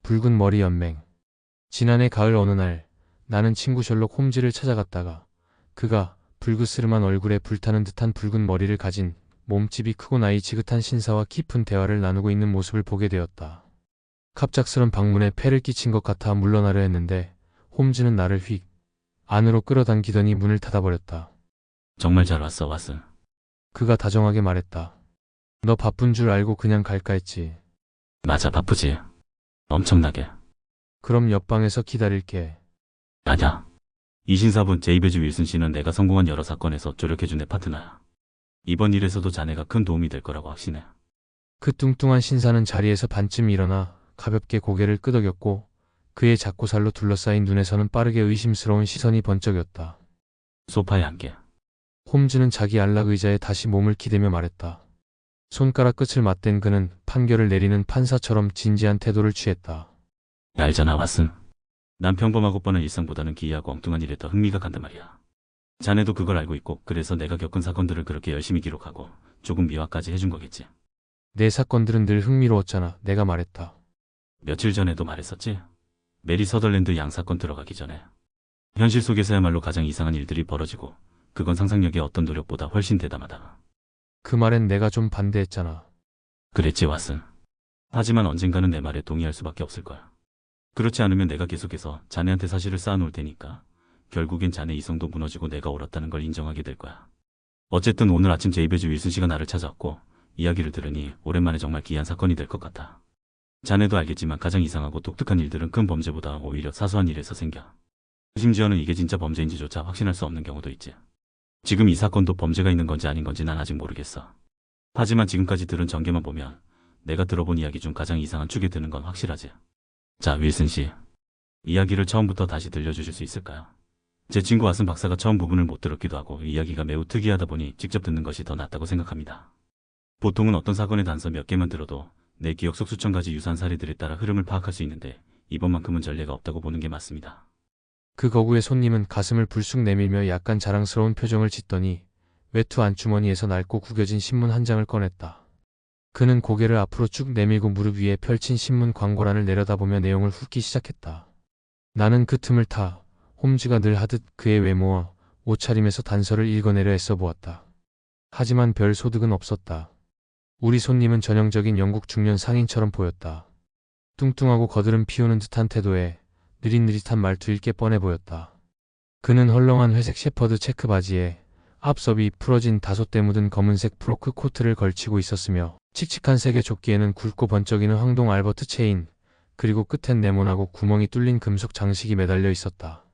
붉은 머리 연맹. 지난해 가을 어느 날 나는 친구 셜록 홈즈를 찾아갔다가 그가 불그스름한 얼굴에 불타는 듯한 붉은 머리를 가진 몸집이 크고 나이 지긋한 신사와 깊은 대화를 나누고 있는 모습을 보게 되었다. 갑작스런 방문에 폐를 끼친 것 같아 물러나려 했는데 홈즈는 나를 휙 안으로 끌어당기더니 문을 닫아버렸다. 정말 잘 왔어, 왓슨. 그가 다정하게 말했다. 너 바쁜 줄 알고 그냥 갈까 했지. 맞아, 바쁘지. 엄청나게. 그럼 옆방에서 기다릴게. 아냐. 이 신사분 제이베즈 윌슨 씨는 내가 성공한 여러 사건에서 조력해준 내 파트너야. 이번 일에서도 자네가 큰 도움이 될 거라고 확신해. 그 뚱뚱한 신사는 자리에서 반쯤 일어나 가볍게 고개를 끄덕였고 그의 작고 살로 둘러싸인 눈에서는 빠르게 의심스러운 시선이 번쩍였다. 소파에 앉게. 홈즈는 자기 안락 의자에 다시 몸을 기대며 말했다. 손가락 끝을 맞댄 그는 판결을 내리는 판사처럼 진지한 태도를 취했다. 알잖아, 왓슨. 난 평범하고 뻔한 일상보다는 기이하고 엉뚱한 일에 더 흥미가 간단 말이야. 자네도 그걸 알고 있고 그래서 내가 겪은 사건들을 그렇게 열심히 기록하고 조금 미화까지 해준 거겠지. 내 사건들은 늘 흥미로웠잖아. 내가 말했다. 며칠 전에도 말했었지? 메리 서덜랜드 양 사건 들어가기 전에. 현실 속에서야말로 가장 이상한 일들이 벌어지고 그건 상상력의 어떤 노력보다 훨씬 대담하다. 그 말엔 내가 좀 반대했잖아. 그랬지, 왓슨. 하지만 언젠가는 내 말에 동의할 수밖에 없을 거야. 그렇지 않으면 내가 계속해서 자네한테 사실을 쌓아놓을 테니까 결국엔 자네 이성도 무너지고 내가 옳았다는 걸 인정하게 될 거야. 어쨌든 오늘 아침 제이베즈 윌슨 씨가 나를 찾아왔고 이야기를 들으니 오랜만에 정말 기이한 사건이 될 것 같아. 자네도 알겠지만 가장 이상하고 독특한 일들은 큰 범죄보다 오히려 사소한 일에서 생겨. 심지어는 이게 진짜 범죄인지조차 확신할 수 없는 경우도 있지. 지금 이 사건도 범죄가 있는 건지 아닌 건지 난 아직 모르겠어. 하지만 지금까지 들은 전개만 보면 내가 들어본 이야기 중 가장 이상한 축에 드는 건 확실하지. 자, 윌슨 씨. 이야기를 처음부터 다시 들려주실 수 있을까요? 제 친구 왓슨 박사가 처음 부분을 못 들었기도 하고 이야기가 매우 특이하다 보니 직접 듣는 것이 더 낫다고 생각합니다. 보통은 어떤 사건의 단서 몇 개만 들어도 내 기억 속 수천 가지 유사한 사례들에 따라 흐름을 파악할 수 있는데 이번만큼은 전례가 없다고 보는 게 맞습니다. 그 거구의 손님은 가슴을 불쑥 내밀며 약간 자랑스러운 표정을 짓더니 외투 안주머니에서 낡고 구겨진 신문 한 장을 꺼냈다. 그는 고개를 앞으로 쭉 내밀고 무릎 위에 펼친 신문 광고란을 내려다보며 내용을 훑기 시작했다. 나는 그 틈을 타 홈즈가 늘 하듯 그의 외모와 옷차림에서 단서를 읽어내려 애써 보았다. 하지만 별 소득은 없었다. 우리 손님은 전형적인 영국 중년 상인처럼 보였다. 뚱뚱하고 거드름 피우는 듯한 태도에 느릿느릿한 말투일 게 뻔해 보였다. 그는 헐렁한 회색 shepherd 체크 바지에 앞섭이 풀어진 다솥대 묻은 검은색 프로크 코트를 걸치고 있었으며 칙칙한 색의 조끼에는 굵고 번쩍이는 황동 알버트 체인, 그리고 끝엔 네모나고 구멍이 뚫린 금속 장식이 매달려 있었다.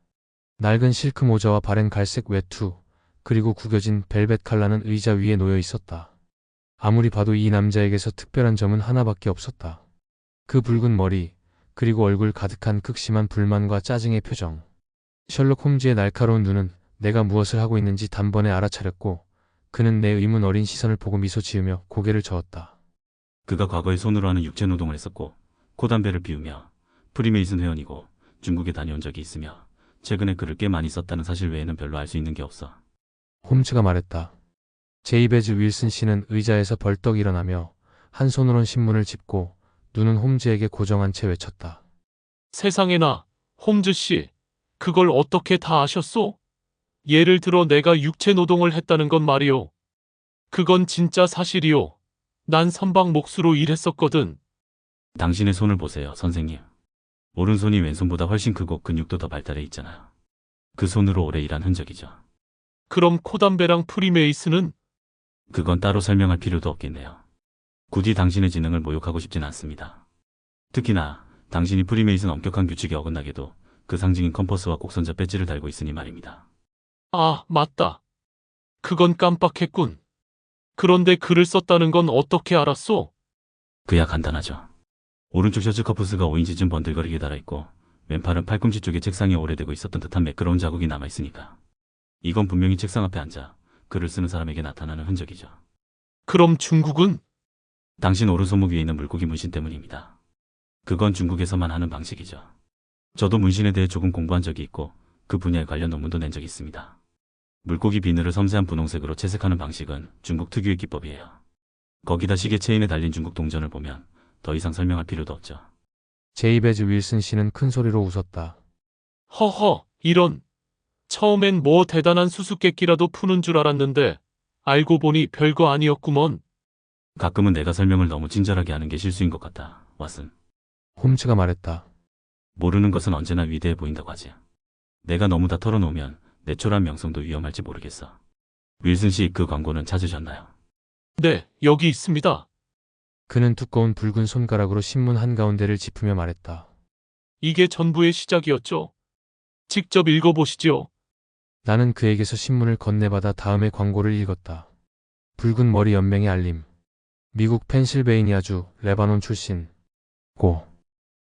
낡은 실크 모자와 바랜 갈색 외투, 그리고 구겨진 벨벳 칼라는 의자 위에 놓여 있었다. 아무리 봐도 이 남자에게서 특별한 점은 하나밖에 없었다. 그 붉은 머리, 그리고 얼굴 가득한 극심한 불만과 짜증의 표정. 셜록 홈즈의 날카로운 눈은 내가 무엇을 하고 있는지 단번에 알아차렸고 그는 내 의문 어린 시선을 보고 미소 지으며 고개를 저었다. 그가 과거에 손으로 하는 육체노동을 했었고 코담배를 피우며 프리메이슨 회원이고 중국에 다녀온 적이 있으며 최근에 글을 꽤 많이 썼다는 사실 외에는 별로 알 수 있는 게 없어. 홈즈가 말했다. 제이베즈 윌슨 씨는 의자에서 벌떡 일어나며 한 손으론 신문을 짚고 눈은 홈즈에게 고정한 채 외쳤다. 세상에나, 홈즈 씨. 그걸 어떻게 다 아셨소? 예를 들어 내가 육체 노동을 했다는 건 말이오. 그건 진짜 사실이오. 난 선박 목수로 일했었거든. 당신의 손을 보세요, 선생님. 오른손이 왼손보다 훨씬 크고 근육도 더 발달해 있잖아요. 그 손으로 오래 일한 흔적이죠. 그럼 코담배랑 프리메이슨은? 그건 따로 설명할 필요도 없겠네요. 굳이 당신의 지능을 모욕하고 싶진 않습니다. 특히나 당신이 프리메이슨 엄격한 규칙에 어긋나게도 그 상징인 컴퍼스와 곡선자 배지를 달고 있으니 말입니다. 아, 맞다. 그건 깜빡했군. 그런데 글을 썼다는 건 어떻게 알았소? 그야 간단하죠. 오른쪽 셔츠 커프스가 5인치쯤 번들거리게 달아있고 왼팔은 팔꿈치 쪽에 책상에 오래되고 있었던 듯한 매끄러운 자국이 남아있으니까. 이건 분명히 책상 앞에 앉아 글을 쓰는 사람에게 나타나는 흔적이죠. 그럼 중국은? 당신 오른손목 위에 있는 물고기 문신 때문입니다. 그건 중국에서만 하는 방식이죠. 저도 문신에 대해 조금 공부한 적이 있고 그 분야에 관련 논문도 낸 적이 있습니다. 물고기 비늘을 섬세한 분홍색으로 채색하는 방식은 중국 특유의 기법이에요. 거기다 시계 체인에 달린 중국 동전을 보면 더 이상 설명할 필요도 없죠. 제이베즈 윌슨 씨는 큰 소리로 웃었다. 허허, 이런. 처음엔 뭐 대단한 수수께끼라도 푸는 줄 알았는데 알고 보니 별거 아니었구먼. 가끔은 내가 설명을 너무 친절하게 하는 게 실수인 것 같다, 왓슨. 홈즈가 말했다. 모르는 것은 언제나 위대해 보인다고 하지. 내가 너무 다 털어놓으면 내 초라한 명성도 위험할지 모르겠어. 윌슨 씨, 그 광고는 찾으셨나요? 네, 여기 있습니다. 그는 두꺼운 붉은 손가락으로 신문 한가운데를 짚으며 말했다. 이게 전부의 시작이었죠. 직접 읽어보시죠. 나는 그에게서 신문을 건네받아 다음에 광고를 읽었다. 붉은 머리 연맹의 알림. 미국 펜실베이니아주 레바논 출신 고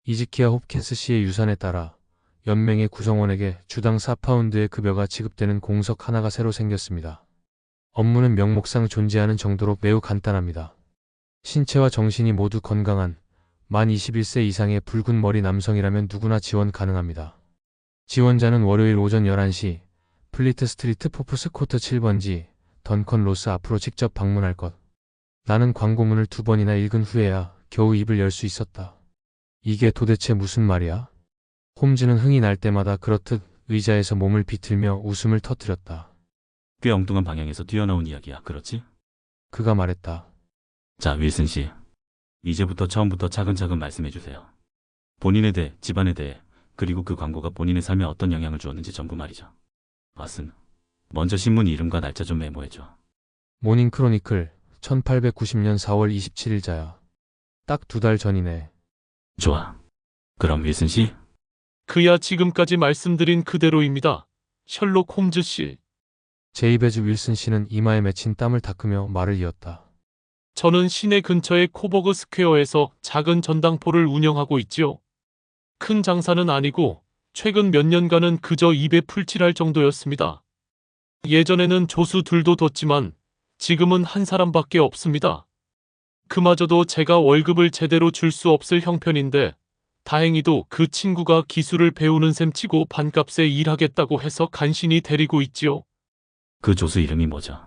이지키아 홉킨스 씨의 유산에 따라 연맹의 구성원에게 주당 4파운드의 급여가 지급되는 공석 하나가 새로 생겼습니다. 업무는 명목상 존재하는 정도로 매우 간단합니다. 신체와 정신이 모두 건강한 만 21세 이상의 붉은 머리 남성이라면 누구나 지원 가능합니다. 지원자는 월요일 오전 11시 플리트 스트리트 포프스 코트 7번지 던컨 로스 앞으로 직접 방문할 것. 나는 광고문을 2번이나 읽은 후에야 겨우 입을 열 수 있었다. 이게 도대체 무슨 말이야? 홈즈는 흥이 날 때마다 그렇듯 의자에서 몸을 비틀며 웃음을 터뜨렸다. 꽤 엉뚱한 방향에서 튀어나온 이야기야, 그렇지? 그가 말했다. 자, 윌슨 씨. 이제부터 처음부터 차근차근 말씀해 주세요. 본인에 대해, 집안에 대해, 그리고 그 광고가 본인의 삶에 어떤 영향을 주었는지 전부 말이죠. 왓슨, 먼저 신문 이름과 날짜 좀 메모해줘. 모닝 크로니클 1890년 4월 27일자야. 딱 2달 전이네. 좋아. 그럼 윌슨 씨? 그야 지금까지 말씀드린 그대로입니다. 셜록 홈즈 씨. 제이베즈 윌슨 씨는 이마에 맺힌 땀을 닦으며 말을 이었다. 저는 시내 근처의 코버그 스퀘어에서 작은 전당포를 운영하고 있지요. 큰 장사는 아니고 최근 몇 년간은 그저 입에 풀칠할 정도였습니다. 예전에는 조수 둘도 뒀지만 지금은 한 사람밖에 없습니다. 그마저도 제가 월급을 제대로 줄 수 없을 형편인데 다행히도 그 친구가 기술을 배우는 셈치고 반값에 일하겠다고 해서 간신히 데리고 있지요. 그 조수 이름이 뭐죠?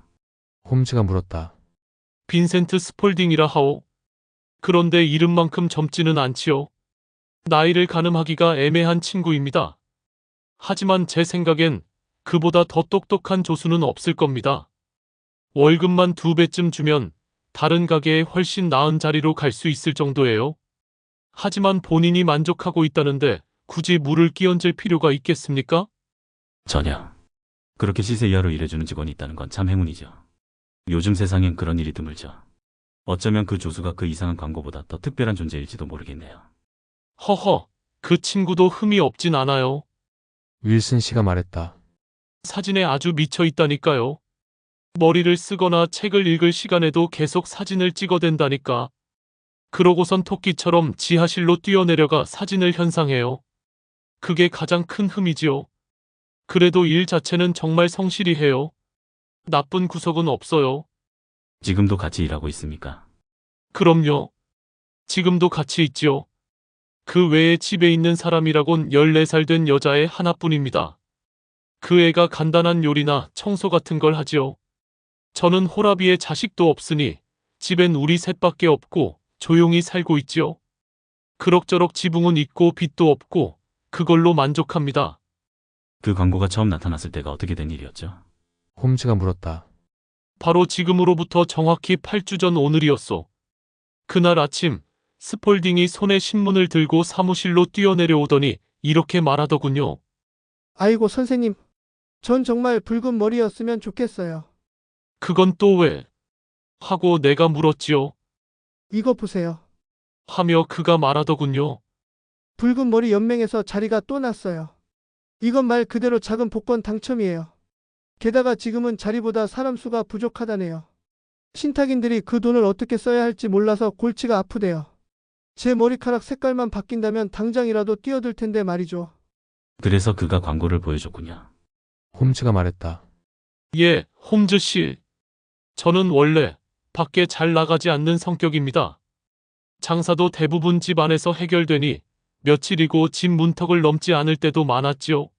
홈즈가 물었다. 빈센트 스폴딩이라 하오. 그런데 이름만큼 젊지는 않지요. 나이를 가늠하기가 애매한 친구입니다. 하지만 제 생각엔 그보다 더 똑똑한 조수는 없을 겁니다. 월급만 2배쯤 주면 다른 가게에 훨씬 나은 자리로 갈 수 있을 정도예요. 하지만 본인이 만족하고 있다는데 굳이 물을 끼얹을 필요가 있겠습니까? 전혀. 그렇게 시세 이하로 일해주는 직원이 있다는 건 참 행운이죠. 요즘 세상엔 그런 일이 드물죠. 어쩌면 그 조수가 그 이상한 광고보다 더 특별한 존재일지도 모르겠네요. 허허, 그 친구도 흠이 없진 않아요. 윌슨 씨가 말했다. 사진에 아주 미쳐 있다니까요. 머리를 쓰거나 책을 읽을 시간에도 계속 사진을 찍어댄다니까. 그러고선 토끼처럼 지하실로 뛰어내려가 사진을 현상해요. 그게 가장 큰 흠이지요. 그래도 일 자체는 정말 성실히 해요. 나쁜 구석은 없어요. 지금도 같이 일하고 있습니까? 그럼요. 지금도 같이 있지요. 그 외에 집에 있는 사람이라곤 14살 된 여자애 하나뿐입니다. 그 애가 간단한 요리나 청소 같은 걸 하지요. 저는 호라비에 자식도 없으니 집엔 우리 셋밖에 없고 조용히 살고 있지요. 그럭저럭 지붕은 있고 빛도 없고 그걸로 만족합니다. 그 광고가 처음 나타났을 때가 어떻게 된 일이었죠? 홈즈가 물었다. 바로 지금으로부터 정확히 8주 전 오늘이었소. 그날 아침 스폴딩이 손에 신문을 들고 사무실로 뛰어내려오더니 이렇게 말하더군요. 아이고 선생님, 전 정말 붉은 머리였으면 좋겠어요. 그건 또 왜? 하고 내가 물었지요. 이거 보세요. 하며 그가 말하더군요. 붉은 머리 연맹에서 자리가 또 났어요. 이건 말 그대로 작은 복권 당첨이에요. 게다가 지금은 자리보다 사람 수가 부족하다네요. 신탁인들이 그 돈을 어떻게 써야 할지 몰라서 골치가 아프대요. 제 머리카락 색깔만 바뀐다면 당장이라도 뛰어들 텐데 말이죠. 그래서 그가 광고를 보여줬군요. 홈즈가 말했다. 예, 홈즈 씨. 저는 원래 밖에 잘 나가지 않는 성격입니다. 장사도 대부분 집 안에서 해결되니 며칠이고 집 문턱을 넘지 않을 때도 많았지요.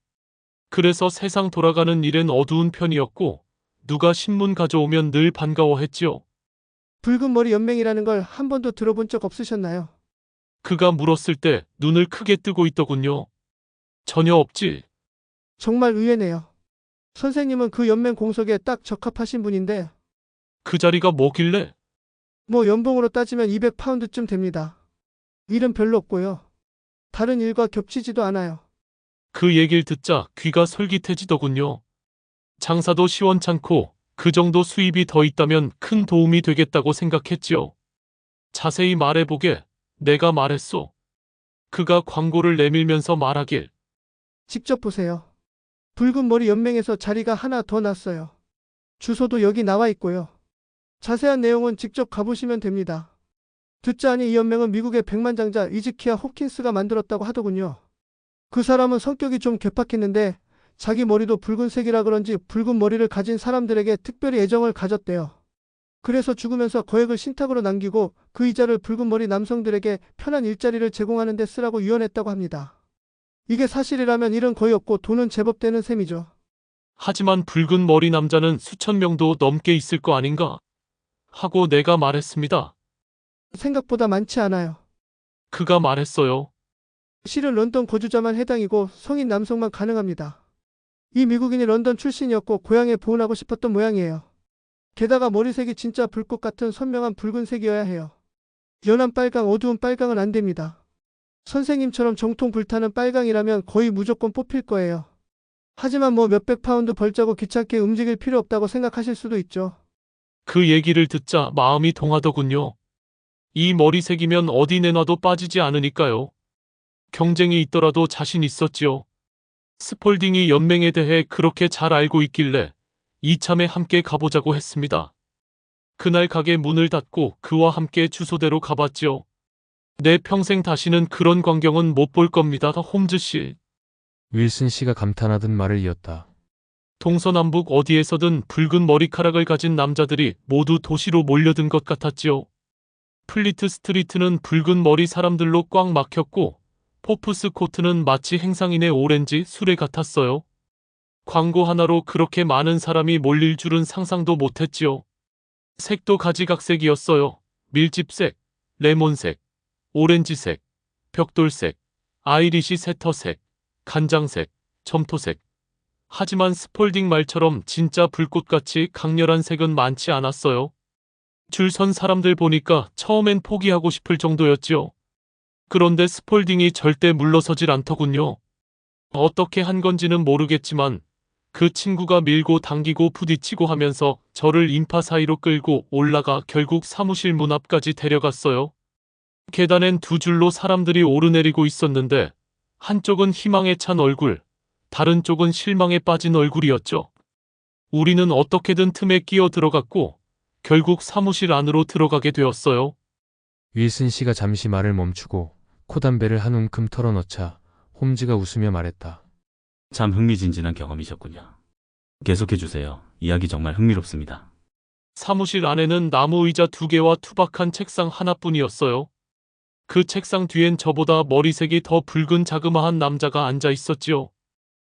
그래서 세상 돌아가는 일엔 어두운 편이었고 누가 신문 가져오면 늘 반가워했지요. 붉은 머리 연맹이라는 걸 한 번도 들어본 적 없으셨나요? 그가 물었을 때 눈을 크게 뜨고 있더군요. 전혀 없지. 정말 의외네요. 선생님은 그 연맹 공석에 딱 적합하신 분인데, 그 자리가 뭐길래? 뭐 연봉으로 따지면 200파운드쯤 됩니다. 일은 별로 없고요. 다른 일과 겹치지도 않아요. 그 얘기를 듣자 귀가 솔깃해지더군요. 장사도 시원찮고 그 정도 수입이 더 있다면 큰 도움이 되겠다고 생각했지요. 자세히 말해보게. 내가 말했소. 그가 광고를 내밀면서 말하길. 직접 보세요. 붉은 머리 연맹에서 자리가 하나 더 났어요. 주소도 여기 나와 있고요. 자세한 내용은 직접 가보시면 됩니다. 듣자하니 이 연맹은 미국의 백만장자 이즈키야 홉킨스가 만들었다고 하더군요. 그 사람은 성격이 좀 괴팍했는데 자기 머리도 붉은색이라 그런지 붉은 머리를 가진 사람들에게 특별히 애정을 가졌대요. 그래서 죽으면서 거액을 신탁으로 남기고 그 이자를 붉은 머리 남성들에게 편한 일자리를 제공하는 데 쓰라고 유언했다고 합니다. 이게 사실이라면 일은 거의 없고 돈은 제법 되는 셈이죠. 하지만 붉은 머리 남자는 수천 명도 넘게 있을 거 아닌가? 하고 내가 말했습니다. 생각보다 많지 않아요. 그가 말했어요. 실은 런던 거주자만 해당이고 성인 남성만 가능합니다. 이 미국인이 런던 출신이었고 고향에 보훈하고 싶었던 모양이에요. 게다가 머리색이 진짜 불꽃 같은 선명한 붉은색이어야 해요. 연한 빨강, 어두운 빨강은 안 됩니다. 선생님처럼 정통 불타는 빨강이라면 거의 무조건 뽑힐 거예요. 하지만 뭐 몇백 파운드 벌자고 귀찮게 움직일 필요 없다고 생각하실 수도 있죠. 그 얘기를 듣자 마음이 동하더군요. 이 머리색이면 어디 내놔도 빠지지 않으니까요. 경쟁이 있더라도 자신 있었지요. 스폴딩이 연맹에 대해 그렇게 잘 알고 있길래 이참에 함께 가보자고 했습니다. 그날 가게 문을 닫고 그와 함께 주소대로 가봤지요. 내 평생 다시는 그런 광경은 못 볼 겁니다, 홈즈 씨. 윌슨 씨가 감탄하듯 말을 이었다. 동서남북 어디에서든 붉은 머리카락을 가진 남자들이 모두 도시로 몰려든 것 같았지요. 플리트 스트리트는 붉은 머리 사람들로 꽉 막혔고 포프스 코트는 마치 행상인의 오렌지 수레 같았어요. 광고 하나로 그렇게 많은 사람이 몰릴 줄은 상상도 못했지요. 색도 가지각색이었어요. 밀집색, 레몬색, 오렌지색, 벽돌색, 아이리시 세터색, 간장색, 점토색. 하지만 스폴딩 말처럼 진짜 불꽃같이 강렬한 색은 많지 않았어요. 줄 선 사람들 보니까 처음엔 포기하고 싶을 정도였지요. 그런데 스폴딩이 절대 물러서질 않더군요. 어떻게 한 건지는 모르겠지만 그 친구가 밀고 당기고 부딪히고 하면서 저를 인파 사이로 끌고 올라가 결국 사무실 문 앞까지 데려갔어요. 계단엔 두 줄로 사람들이 오르내리고 있었는데 한쪽은 희망에 찬 얼굴, 다른 쪽은 실망에 빠진 얼굴이었죠. 우리는 어떻게든 틈에 끼어 들어갔고 결국 사무실 안으로 들어가게 되었어요. 윌슨 씨가 잠시 말을 멈추고 코담배를 한 움큼 털어넣자 홈즈가 웃으며 말했다. 참 흥미진진한 경험이셨군요. 계속해주세요. 이야기 정말 흥미롭습니다. 사무실 안에는 나무 의자 2개와 투박한 책상 하나뿐이었어요. 그 책상 뒤엔 저보다 머리색이 더 붉은 자그마한 남자가 앉아 있었지요.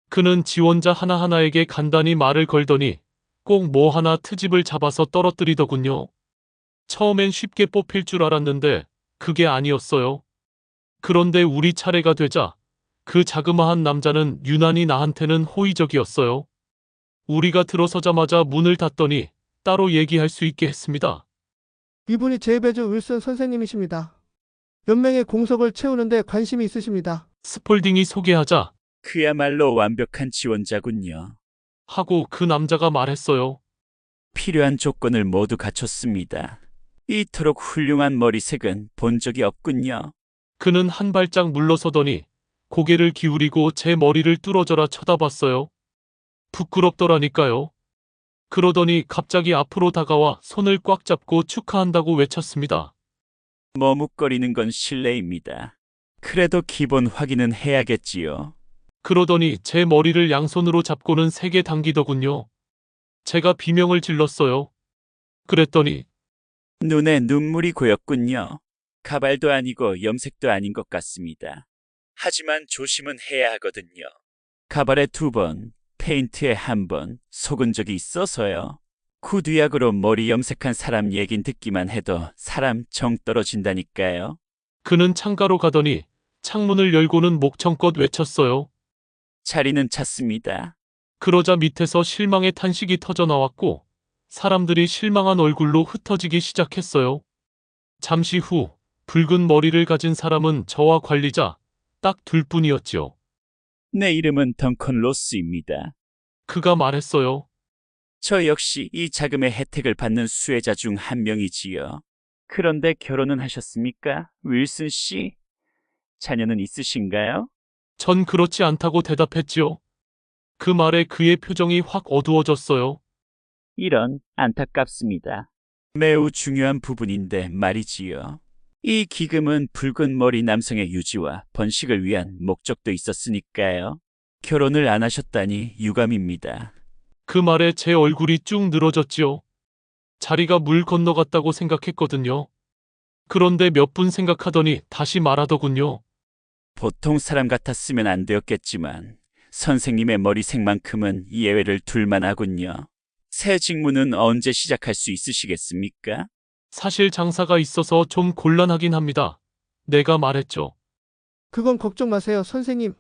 그는 지원자 하나하나에게 간단히 말을 걸더니 꼭 뭐 하나 트집을 잡아서 떨어뜨리더군요. 처음엔 쉽게 뽑힐 줄 알았는데 그게 아니었어요. 그런데 우리 차례가 되자 그 자그마한 남자는 유난히 나한테는 호의적이었어요. 우리가 들어서자마자 문을 닫더니 따로 얘기할 수 있게 했습니다. 이분이 제이베즈 윌슨 선생님이십니다. 연맹의 공석을 채우는데 관심이 있으십니다. 스폴딩이 소개하자 그야말로 완벽한 지원자군요. 하고 그 남자가 말했어요. 필요한 조건을 모두 갖췄습니다. 이토록 훌륭한 머리색은 본 적이 없군요. 그는 한 발짝 물러서더니 고개를 기울이고 제 머리를 뚫어져라 쳐다봤어요. 부끄럽더라니까요. 그러더니 갑자기 앞으로 다가와 손을 꽉 잡고 축하한다고 외쳤습니다. 머뭇거리는 건 실례입니다. 그래도 기본 확인은 해야겠지요. 그러더니 제 머리를 양손으로 잡고는 세게 당기더군요. 제가 비명을 질렀어요. 그랬더니 눈에 눈물이 고였군요. 가발도 아니고 염색도 아닌 것 같습니다. 하지만 조심은 해야 하거든요. 가발에 2번, 페인트에 1번 속은 적이 있어서요. 구두약으로 머리 염색한 사람 얘긴 듣기만 해도 사람 정 떨어진다니까요. 그는 창가로 가더니 창문을 열고는 목청껏 외쳤어요. 자리는 찼습니다. 그러자 밑에서 실망의 탄식이 터져 나왔고 사람들이 실망한 얼굴로 흩어지기 시작했어요. 잠시 후 붉은 머리를 가진 사람은 저와 관리자 딱 둘뿐이었지요. 내 이름은 덩컨 로스입니다. 그가 말했어요. 저 역시 이 자금의 혜택을 받는 수혜자 중 한 명이지요. 그런데 결혼은 하셨습니까, 윌슨 씨? 자녀는 있으신가요? 전 그렇지 않다고 대답했지요. 그 말에 그의 표정이 확 어두워졌어요. 이런, 안타깝습니다. 매우 중요한 부분인데 말이지요. 이 기금은 붉은 머리 남성의 유지와 번식을 위한 목적도 있었으니까요. 결혼을 안 하셨다니 유감입니다. 그 말에 제 얼굴이 쭉 늘어졌지요. 자리가 물 건너갔다고 생각했거든요. 그런데 몇 분 생각하더니 다시 말하더군요. 보통 사람 같았으면 안 되었겠지만 선생님의 머리색만큼은 예외를 둘만 하군요. 새 직무는 언제 시작할 수 있으시겠습니까? 사실 장사가 있어서 좀 곤란하긴 합니다. 내가 말했죠. 그건 걱정 마세요, 선생님.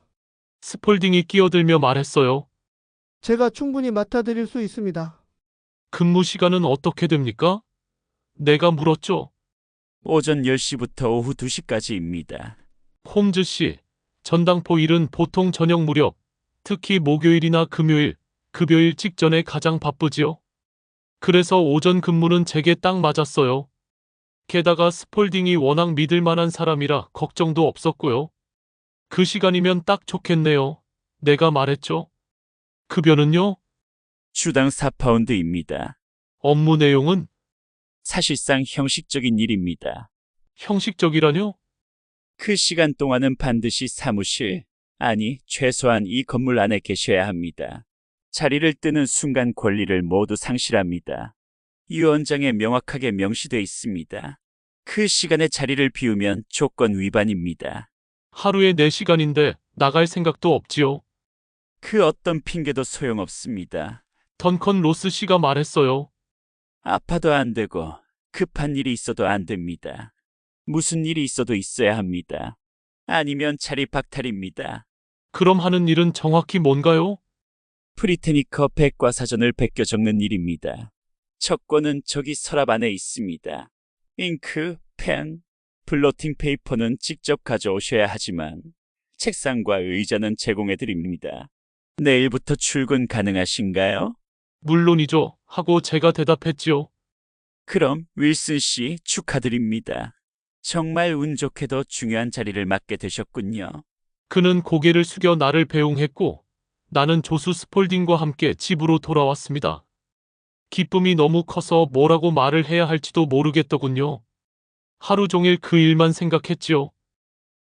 스폴딩이 끼어들며 말했어요. 제가 충분히 맡아드릴 수 있습니다. 근무 시간은 어떻게 됩니까? 내가 물었죠. 오전 10시부터 오후 2시까지입니다. 홈즈 씨, 전당포 일은 보통 저녁 무렵, 특히 목요일이나 금요일, 급여일 직전에 가장 바쁘지요. 그래서 오전 근무는 제게 딱 맞았어요. 게다가 스폴딩이 워낙 믿을 만한 사람이라 걱정도 없었고요. 그 시간이면 딱 좋겠네요. 내가 말했죠. 급여는요? 주당 4파운드입니다. 업무 내용은 사실상 형식적인 일입니다. 형식적이라뇨? 그 시간 동안은 반드시 사무실, 아니 최소한 이 건물 안에 계셔야 합니다. 자리를 뜨는 순간 권리를 모두 상실합니다. 유언장에 명확하게 명시돼 있습니다. 그 시간에 자리를 비우면 조건 위반입니다. 하루에 4시간인데 나갈 생각도 없지요. 그 어떤 핑계도 소용없습니다. 던컨 로스 씨가 말했어요. 아파도 안 되고 급한 일이 있어도 안 됩니다. 무슨 일이 있어도 있어야 합니다. 아니면 자리 박탈입니다. 그럼 하는 일은 정확히 뭔가요? 프리테니커 백과사전을 베껴 적는 일입니다. 척권은 저기 서랍 안에 있습니다. 잉크, 펜, 블로팅 페이퍼는 직접 가져오셔야 하지만 책상과 의자는 제공해 드립니다. 내일부터 출근 가능하신가요? 물론이죠. 하고 제가 대답했지요. 그럼 윌슨 씨 축하드립니다. 정말 운 좋게도 중요한 자리를 맡게 되셨군요. 그는 고개를 숙여 나를 배웅했고 나는 조수 스폴딩과 함께 집으로 돌아왔습니다. 기쁨이 너무 커서 뭐라고 말을 해야 할지도 모르겠더군요. 하루 종일 그 일만 생각했지요.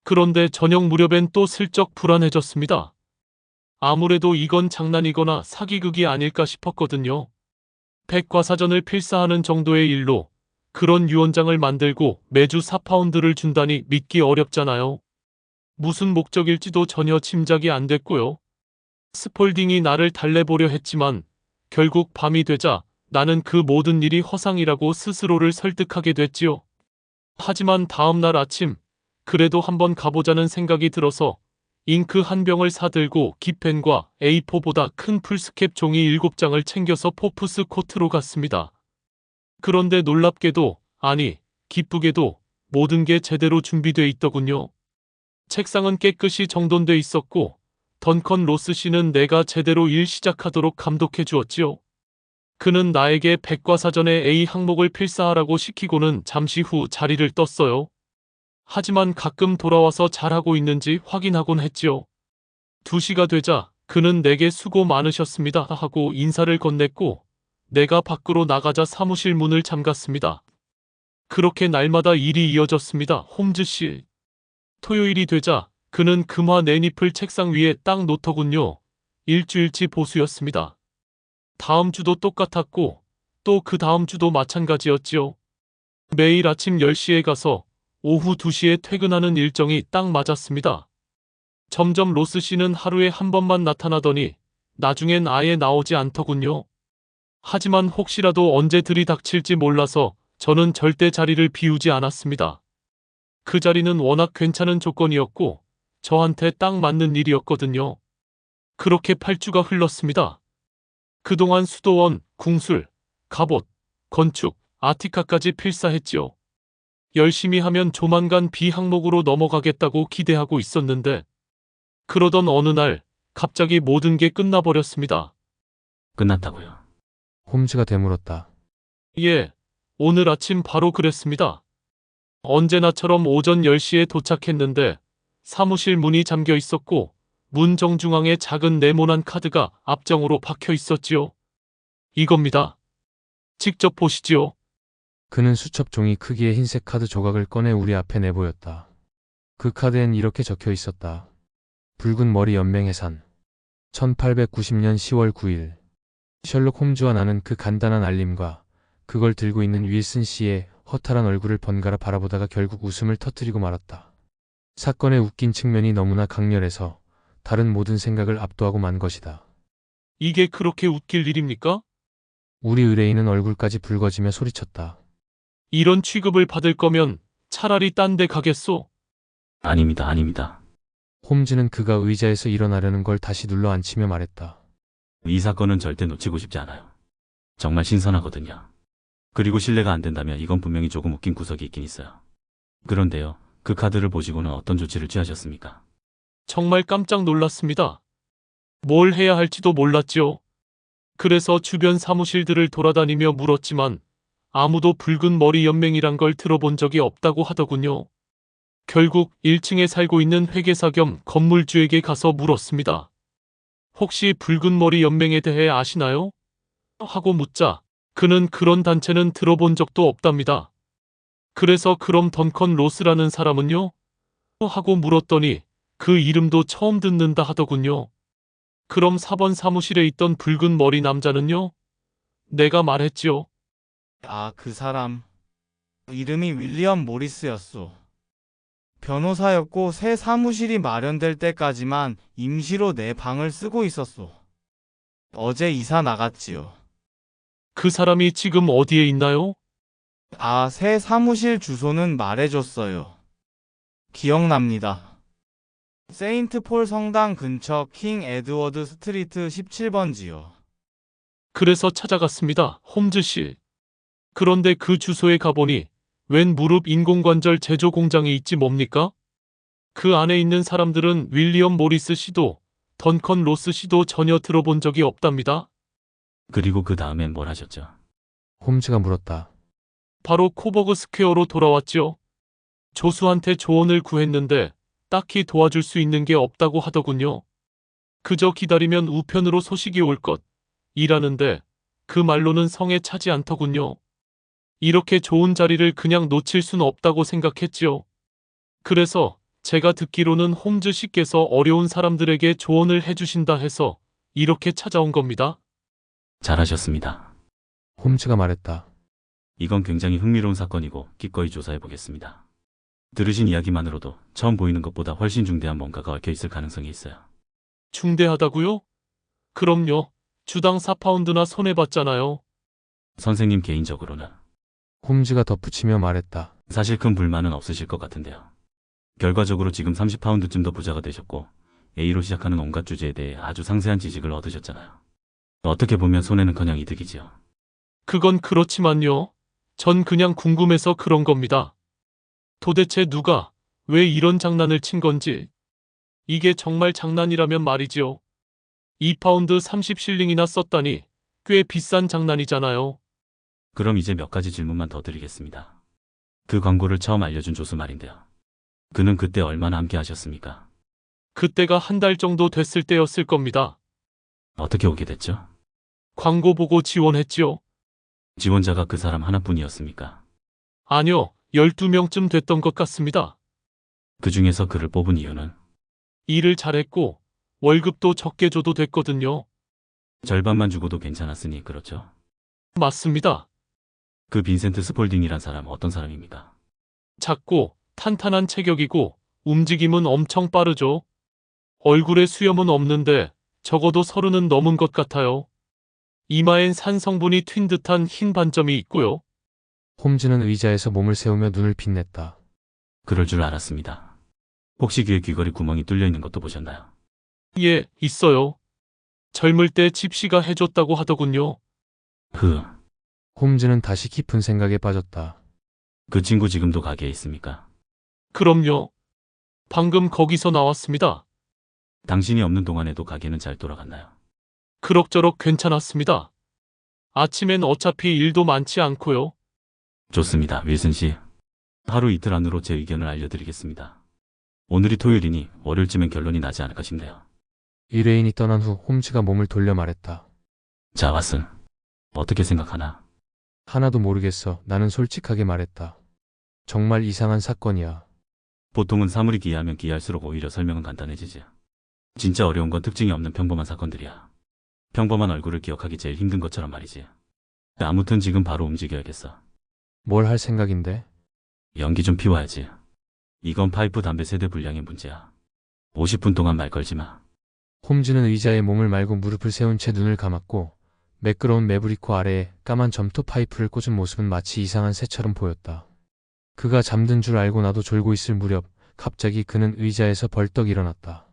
그런데 저녁 무렵엔 또 슬쩍 불안해졌습니다. 아무래도 이건 장난이거나 사기극이 아닐까 싶었거든요. 백과사전을 필사하는 정도의 일로 그런 유언장을 만들고 매주 4파운드를 준다니 믿기 어렵잖아요. 무슨 목적일지도 전혀 짐작이 안 됐고요. 스폴딩이 나를 달래보려 했지만 결국 밤이 되자 나는 그 모든 일이 허상이라고 스스로를 설득하게 됐지요. 하지만 다음 날 아침 그래도 한번 가보자는 생각이 들어서 잉크 한 병을 사들고 기펜과 A4보다 큰 풀스캡 종이 7장을 챙겨서 포프스 코트로 갔습니다. 그런데 놀랍게도, 아니, 기쁘게도 모든 게 제대로 준비돼 있더군요. 책상은 깨끗이 정돈돼 있었고 던컨 로스 씨는 내가 제대로 일 시작하도록 감독해 주었지요. 그는 나에게 백과사전의 A 항목을 필사하라고 시키고는 잠시 후 자리를 떴어요. 하지만 가끔 돌아와서 잘하고 있는지 확인하곤 했지요. 2시가 되자 그는 내게 수고 많으셨습니다 하고 인사를 건넸고 내가 밖으로 나가자 사무실 문을 잠갔습니다. 그렇게 날마다 일이 이어졌습니다. 홈즈 씨. 토요일이 되자 그는 금화 낸잎을 책상 위에 딱 놓더군요. 일주일치 보수였습니다. 다음 주도 똑같았고 또 그 다음 주도 마찬가지였지요. 매일 아침 10시에 가서 오후 2시에 퇴근하는 일정이 딱 맞았습니다. 점점 로스 씨는 하루에 한 번만 나타나더니 나중엔 아예 나오지 않더군요. 하지만 혹시라도 언제 들이닥칠지 몰라서 저는 절대 자리를 비우지 않았습니다. 그 자리는 워낙 괜찮은 조건이었고 저한테 딱 맞는 일이었거든요. 그렇게 8주가 흘렀습니다. 그동안 수도원, 궁술, 갑옷, 건축, 아티카까지 필사했지요. 열심히 하면 조만간 B 항목으로 넘어가겠다고 기대하고 있었는데 그러던 어느 날 갑자기 모든 게 끝나버렸습니다. 끝났다고요. 홈즈가 되물었다. 예, 오늘 아침 바로 그랬습니다. 언제나처럼 오전 10시에 도착했는데 사무실 문이 잠겨 있었고 문 정중앙에 작은 네모난 카드가 앞정으로 박혀 있었지요. 이겁니다. 직접 보시지요. 그는 수첩 종이 크기의 흰색 카드 조각을 꺼내 우리 앞에 내보였다. 그 카드엔 이렇게 적혀 있었다. 붉은 머리 연맹 해산. 1890년 10월 9일. 셜록 홈즈와 나는 그 간단한 알림과 그걸 들고 있는 윌슨 씨의 허탈한 얼굴을 번갈아 바라보다가 결국 웃음을 터뜨리고 말았다. 사건의 웃긴 측면이 너무나 강렬해서 다른 모든 생각을 압도하고 만 것이다. 이게 그렇게 웃길 일입니까? 우리 의뢰인은 얼굴까지 붉어지며 소리쳤다. 이런 취급을 받을 거면 차라리 딴 데 가겠소. 아닙니다, 아닙니다. 홈즈는 그가 의자에서 일어나려는 걸 다시 눌러 앉히며 말했다. 이 사건은 절대 놓치고 싶지 않아요. 정말 신선하거든요. 그리고 신뢰가 안 된다면 이건 분명히 조금 웃긴 구석이 있긴 있어요. 그런데요, 그 카드를 보시고는 어떤 조치를 취하셨습니까? 정말 깜짝 놀랐습니다. 뭘 해야 할지도 몰랐지요. 그래서 주변 사무실들을 돌아다니며 물었지만 아무도 붉은 머리 연맹이란 걸 들어본 적이 없다고 하더군요. 결국 1층에 살고 있는 회계사 겸 건물주에게 가서 물었습니다. 혹시 붉은 머리 연맹에 대해 아시나요? 하고 묻자 그는 그런 단체는 들어본 적도 없답니다. 그래서 그럼 던컨 로스라는 사람은요? 하고 물었더니 그 이름도 처음 듣는다 하더군요. 그럼 4번 사무실에 있던 붉은 머리 남자는요? 내가 말했지요. 아, 그 사람. 이름이 윌리엄 모리스였소. 변호사였고 새 사무실이 마련될 때까지만 임시로 내 방을 쓰고 있었소. 어제 이사 나갔지요. 그 사람이 지금 어디에 있나요? 아, 새 사무실 주소는 말해줬어요. 기억납니다. 세인트 폴 성당 근처 킹 에드워드 스트리트 17번지요. 그래서 찾아갔습니다. 홈즈 씨. 그런데 그 주소에 가보니 웬 무릎 인공관절 제조 공장이 있지 뭡니까? 그 안에 있는 사람들은 윌리엄 모리스 씨도 던컨 로스 씨도 전혀 들어본 적이 없답니다. 그리고 그 다음엔 뭘 하셨죠? 홈즈가 물었다. 바로 코버그 스퀘어로 돌아왔지요. 조수한테 조언을 구했는데 딱히 도와줄 수 있는 게 없다고 하더군요. 그저 기다리면 우편으로 소식이 올 것 이라는데 그 말로는 성에 차지 않더군요. 이렇게 좋은 자리를 그냥 놓칠 순 없다고 생각했지요. 그래서 제가 듣기로는 홈즈 씨께서 어려운 사람들에게 조언을 해주신다 해서 이렇게 찾아온 겁니다. 잘하셨습니다. 홈즈가 말했다. 이건 굉장히 흥미로운 사건이고 기꺼이 조사해 보겠습니다. 들으신 이야기만으로도 처음 보이는 것보다 훨씬 중대한 뭔가가 얽혀 있을 가능성이 있어요. 중대하다고요? 그럼요. 주당 4파운드나 손해봤잖아요. 선생님 개인적으로는 홈즈가 덧붙이며 말했다. 사실 큰 불만은 없으실 것 같은데요. 결과적으로 지금 30파운드쯤 더 부자가 되셨고 A로 시작하는 온갖 주제에 대해 아주 상세한 지식을 얻으셨잖아요. 어떻게 보면 손해는커녕 이득이지요. 그건 그렇지만요. 전 그냥 궁금해서 그런 겁니다. 도대체 누가 왜 이런 장난을 친 건지. 이게 정말 장난이라면 말이지요. 2파운드 30실링이나 썼다니 꽤 비싼 장난이잖아요. 그럼 이제 몇 가지 질문만 더 드리겠습니다. 그 광고를 처음 알려준 조수 말인데요. 그는 그때 얼마나 함께 하셨습니까? 그때가 한 달 정도 됐을 때였을 겁니다. 어떻게 오게 됐죠? 광고 보고 지원했지요. 지원자가 그 사람 하나뿐이었습니까? 아니요, 12명쯤 됐던 것 같습니다. 그 중에서 그를 뽑은 이유는? 일을 잘했고 월급도 적게 줘도 됐거든요. 절반만 주고도 괜찮았으니 그렇죠? 맞습니다. 그 빈센트 스폴딩이란 사람 어떤 사람입니까? 작고 탄탄한 체격이고 움직임은 엄청 빠르죠. 얼굴에 수염은 없는데 적어도 30은 넘은 것 같아요. 이마엔 산 성분이 튄 듯한 흰 반점이 있고요. 홈즈는 의자에서 몸을 세우며 눈을 빛냈다. 그럴 줄 알았습니다. 혹시 귀에 귀걸이 구멍이 뚫려 있는 것도 보셨나요? 예, 있어요. 젊을 때 집시가 해줬다고 하더군요. 홈즈는 다시 깊은 생각에 빠졌다. 그 친구 지금도 가게에 있습니까? 그럼요. 방금 거기서 나왔습니다. 당신이 없는 동안에도 가게는 잘 돌아갔나요? 그럭저럭 괜찮았습니다. 아침엔 어차피 일도 많지 않고요. 좋습니다, 윌슨 씨. 하루 이틀 안으로 제 의견을 알려드리겠습니다. 오늘이 토요일이니 월요일쯤엔 결론이 나지 않을까 싶네요. 이레인이 떠난 후 홈즈가 몸을 돌려 말했다. 자, 왓슨. 어떻게 생각하나? 하나도 모르겠어. 나는 솔직하게 말했다. 정말 이상한 사건이야. 보통은 사물이 기이하면 기이할수록 오히려 설명은 간단해지지. 진짜 어려운 건 특징이 없는 평범한 사건들이야. 평범한 얼굴을 기억하기 제일 힘든 것처럼 말이지. 아무튼 지금 바로 움직여야겠어. 뭘 할 생각인데? 연기 좀 피워야지. 이건 파이프 담배 세대 분량의 문제야. 50분 동안 말 걸지 마. 홈즈는 의자에 몸을 말고 무릎을 세운 채 눈을 감았고 매끄러운 매부리코 아래에 까만 점토 파이프를 꽂은 모습은 마치 이상한 새처럼 보였다. 그가 잠든 줄 알고 나도 졸고 있을 무렵 갑자기 그는 의자에서 벌떡 일어났다.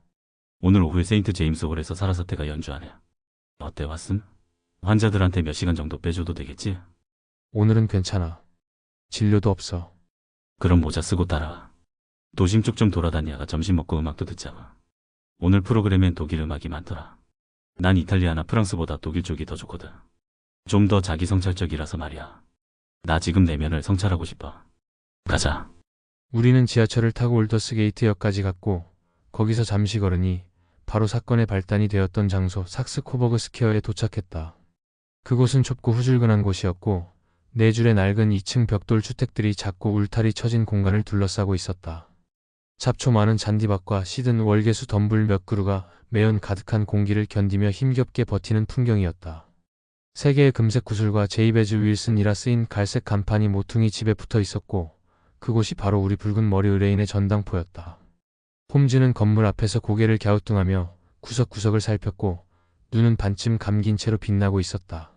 오늘 오후에 세인트 제임스 홀에서 사라사태가 연주하네. 어때, 왓슨? 환자들한테 몇 시간 정도 빼줘도 되겠지? 오늘은 괜찮아. 진료도 없어. 그럼 모자 쓰고 따라와. 도심 쪽 좀 돌아다니다가 점심 먹고 음악도 듣자고. 오늘 프로그램엔 독일 음악이 많더라. 난 이탈리아나 프랑스보다 독일 쪽이 더 좋거든. 좀 더 자기 성찰적이라서 말이야. 나 지금 내면을 성찰하고 싶어. 가자. 우리는 지하철을 타고 올더스게이트역까지 갔고 거기서 잠시 걸으니 바로 사건의 발단이 되었던 장소 삭스코버그 스퀘어에 도착했다. 그곳은 좁고 후줄근한 곳이었고 네 줄의 낡은 2층 벽돌 주택들이 작고 울타리 쳐진 공간을 둘러싸고 있었다. 잡초 많은 잔디밭과 시든 월계수 덤불 몇 그루가 매연 가득한 공기를 견디며 힘겹게 버티는 풍경이었다. 세 개의 금색 구슬과 제이베즈 윌슨이라 쓰인 갈색 간판이 모퉁이 집에 붙어 있었고 그곳이 바로 우리 붉은 머리 의뢰인의 전당포였다. 홈즈는 건물 앞에서 고개를 갸우뚱하며 구석구석을 살폈고 눈은 반쯤 감긴 채로 빛나고 있었다.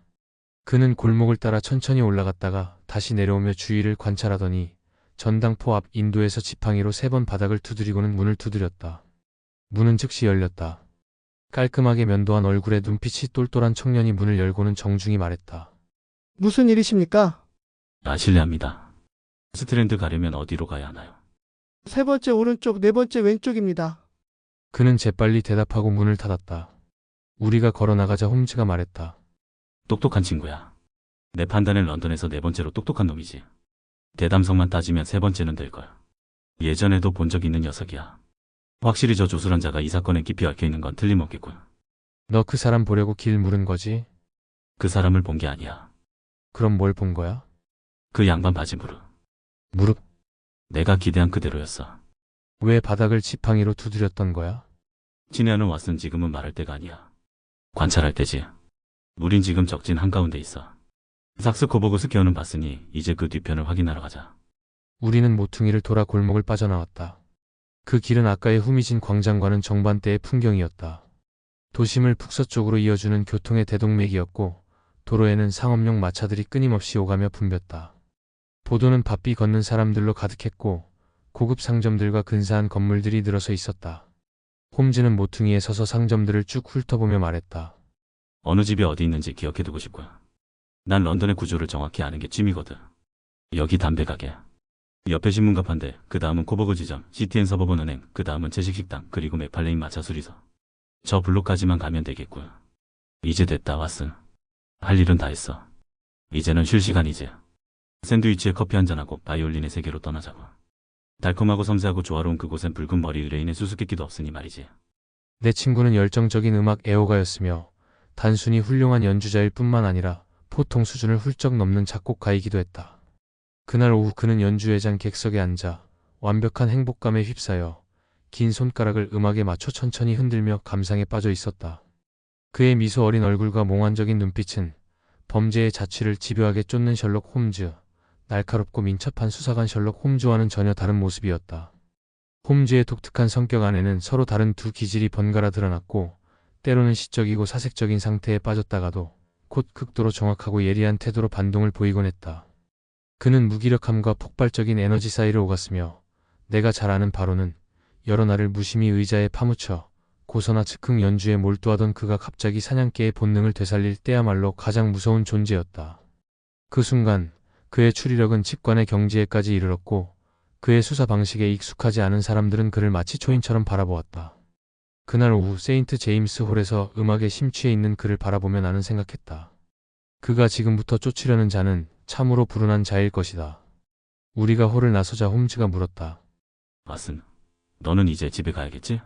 그는 골목을 따라 천천히 올라갔다가 다시 내려오며 주위를 관찰하더니 전당포 앞 인도에서 지팡이로 3번 바닥을 두드리고는 문을 두드렸다. 문은 즉시 열렸다. 깔끔하게 면도한 얼굴에 눈빛이 똘똘한 청년이 문을 열고는 정중히 말했다. 무슨 일이십니까? 실례합니다. 스트랜드 가려면 어디로 가야 하나요? 3번째 오른쪽, 4번째 왼쪽입니다. 그는 재빨리 대답하고 문을 닫았다. 우리가 걸어나가자 홈즈가 말했다. 똑똑한 친구야. 내 판단엔 런던에서 4번째로 똑똑한 놈이지. 대담성만 따지면 3번째는 될걸. 예전에도 본 적 있는 녀석이야. 확실히 저 조술한 자가 이 사건에 깊이 얽혀있는 건 틀림없겠군. 너 그 사람 보려고 길 물은 거지? 그 사람을 본 게 아니야. 그럼 뭘 본 거야? 그 양반 바지 무릎. 무릎? 내가 기대한 그대로였어. 왜 바닥을 지팡이로 두드렸던 거야? 친애하는 왓슨, 지금은 말할 때가 아니야. 관찰할 때지. 우린 지금 적진 한가운데 있어. 삭스코버그 스퀘어는 봤으니 이제 그 뒤편을 확인하러 가자. 우리는 모퉁이를 돌아 골목을 빠져나왔다. 그 길은 아까의 후미진 광장과는 정반대의 풍경이었다. 도심을 북서쪽으로 이어주는 교통의 대동맥이었고 도로에는 상업용 마차들이 끊임없이 오가며 붐볐다. 보도는 바삐 걷는 사람들로 가득했고 고급 상점들과 근사한 건물들이 늘어서 있었다. 홈즈는 모퉁이에 서서 상점들을 쭉 훑어보며 말했다. 어느 집이 어디 있는지 기억해두고 싶고요. 난 런던의 구조를 정확히 아는 게 취미거든. 여기 담배 가게. 옆에 신문가판대, 그 다음은 코버그 지점, 시티앤 서버번 은행, 그 다음은 채식식당, 그리고 맥팔레인 마차 수리소. 저 블록까지만 가면 되겠고요. 이제 됐다, 왓슨. 할 일은 다 했어. 이제는 쉴 시간이지. 샌드위치에 커피 한잔하고 바이올린의 세계로 떠나자고. 달콤하고 섬세하고 조화로운 그곳엔 붉은 머리 의뢰인의 수수께끼도 없으니 말이지. 내 친구는 열정적인 음악 애호가였으며 단순히 훌륭한 연주자일 뿐만 아니라 보통 수준을 훌쩍 넘는 작곡가이기도 했다. 그날 오후 그는 연주회장 객석에 앉아 완벽한 행복감에 휩싸여 긴 손가락을 음악에 맞춰 천천히 흔들며 감상에 빠져 있었다. 그의 미소 어린 얼굴과 몽환적인 눈빛은 범죄의 자취를 집요하게 쫓는 셜록 홈즈, 날카롭고 민첩한 수사관 셜록 홈즈와는 전혀 다른 모습이었다. 홈즈의 독특한 성격 안에는 서로 다른 두 기질이 번갈아 드러났고 때로는 시적이고 사색적인 상태에 빠졌다가도 곧 극도로 정확하고 예리한 태도로 반동을 보이곤 했다. 그는 무기력함과 폭발적인 에너지 사이를 오갔으며 내가 잘 아는 바로는 여러 날을 무심히 의자에 파묻혀 고서나 즉흥 연주에 몰두하던 그가 갑자기 사냥개의 본능을 되살릴 때야말로 가장 무서운 존재였다. 그 순간 그의 추리력은 직관의 경지에까지 이르렀고 그의 수사 방식에 익숙하지 않은 사람들은 그를 마치 초인처럼 바라보았다. 그날 오후 세인트 제임스 홀에서 음악에 심취해 있는 그를 바라보며 나는 생각했다. 그가 지금부터 쫓으려는 자는 참으로 불운한 자일 것이다. 우리가 홀을 나서자 홈즈가 물었다. 왓슨, 너는 이제 집에 가야겠지?